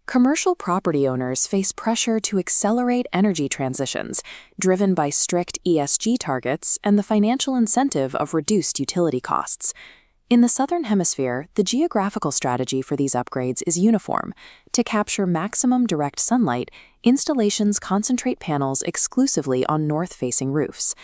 Commercial property owners face pressure to accelerate energy transitions, driven by strict ESG targets and the financial incentive of reduced utility costs. In the Southern Hemisphere, the geographical strategy for these upgrades is uniform. To capture maximum direct sunlight, installations concentrate panels exclusively on north-facing roofs.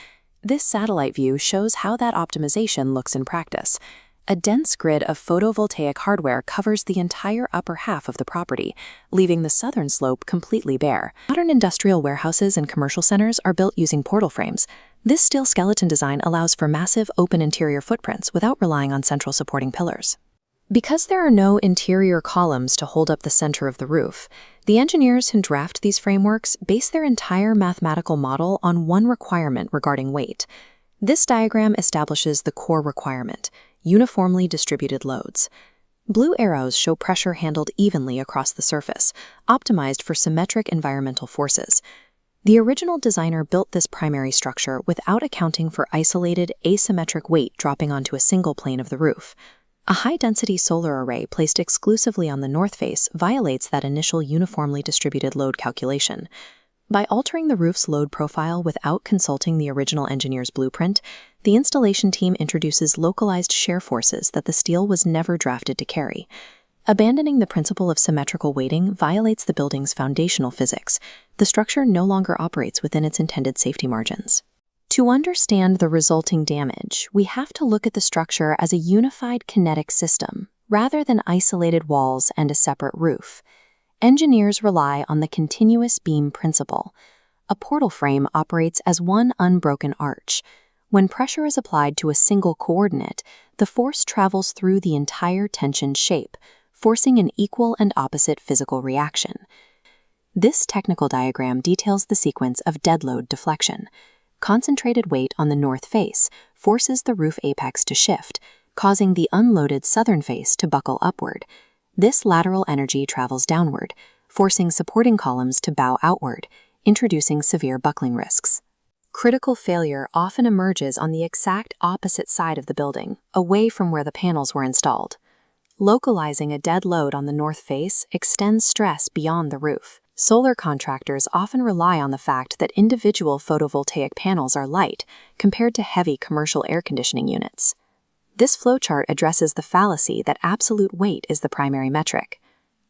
This satellite view shows how that optimization looks in practice. A dense grid of photovoltaic hardware covers the entire upper half of the property, leaving the southern slope completely bare. Modern industrial warehouses and commercial centers are built using portal frames. This steel skeleton design allows for massive open interior footprints without relying on central supporting pillars. Because there are no interior columns to hold up the center of the roof, the engineers who draft these frameworks base their entire mathematical model on one requirement regarding weight. This diagram establishes the core requirement: uniformly distributed loads. Blue arrows show pressure handled evenly across the surface, optimized for symmetric environmental forces. The original designer built this primary structure without accounting for isolated, asymmetric weight dropping onto a single plane of the roof. A high-density solar array placed exclusively on the north face violates that initial uniformly distributed load calculation. By altering the roof's load profile without consulting the original engineer's blueprint, the installation team introduces localized shear forces that the steel was never drafted to carry. Abandoning the principle of symmetrical weighting violates the building's foundational physics. The structure no longer operates within its intended safety margins. To understand the resulting damage, we have to look at the structure as a unified kinetic system, rather than isolated walls and a separate roof. Engineers rely on the continuous beam principle. A portal frame operates as one unbroken arch. When pressure is applied to a single coordinate, the force travels through the entire tension shape, forcing an equal and opposite physical reaction. This technical diagram details the sequence of dead load deflection. Concentrated weight on the north face forces the roof apex to shift, causing the unloaded southern face to buckle upward. This lateral energy travels downward, forcing supporting columns to bow outward, introducing severe buckling risks. Critical failure often emerges on the exact opposite side of the building, away from where the panels were installed. Localizing a dead load on the north face extends stress beyond the roof. Solar contractors often rely on the fact that individual photovoltaic panels are light compared to heavy commercial air conditioning units. This flowchart addresses the fallacy that absolute weight is the primary metric.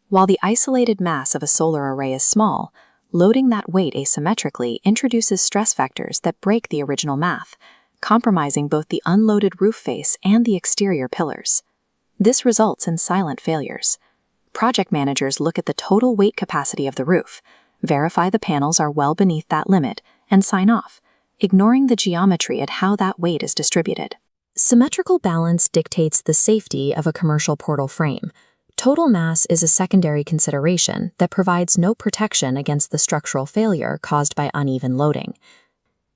While the isolated mass of a solar array is small, loading that weight asymmetrically introduces stress vectors that break the original math, compromising both the unloaded roof face and the exterior pillars. This results in silent failures. Project managers look at the total weight capacity of the roof, verify the panels are well beneath that limit, and sign off, ignoring the geometry at how that weight is distributed. Symmetrical balance dictates the safety of a commercial portal frame. Total mass is a secondary consideration that provides no protection against the structural failure caused by uneven loading.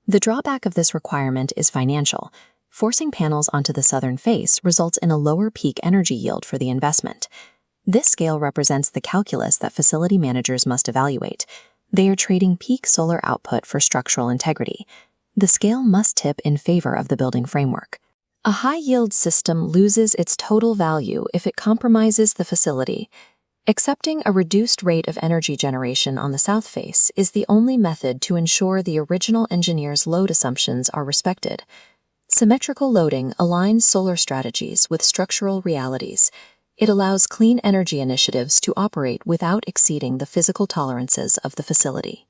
The drawback of this requirement is financial. Forcing panels onto the southern face results in a lower peak energy yield for the investment. This scale represents the calculus that facility managers must evaluate. They are trading peak solar output for structural integrity. The scale must tip in favor of the building framework. A high-yield system loses its total value if it compromises the facility. Accepting a reduced rate of energy generation on the south face is the only method to ensure the original engineer's load assumptions are respected. Symmetrical loading aligns solar strategies with structural realities. It allows clean energy initiatives to operate without exceeding the physical tolerances of the facility.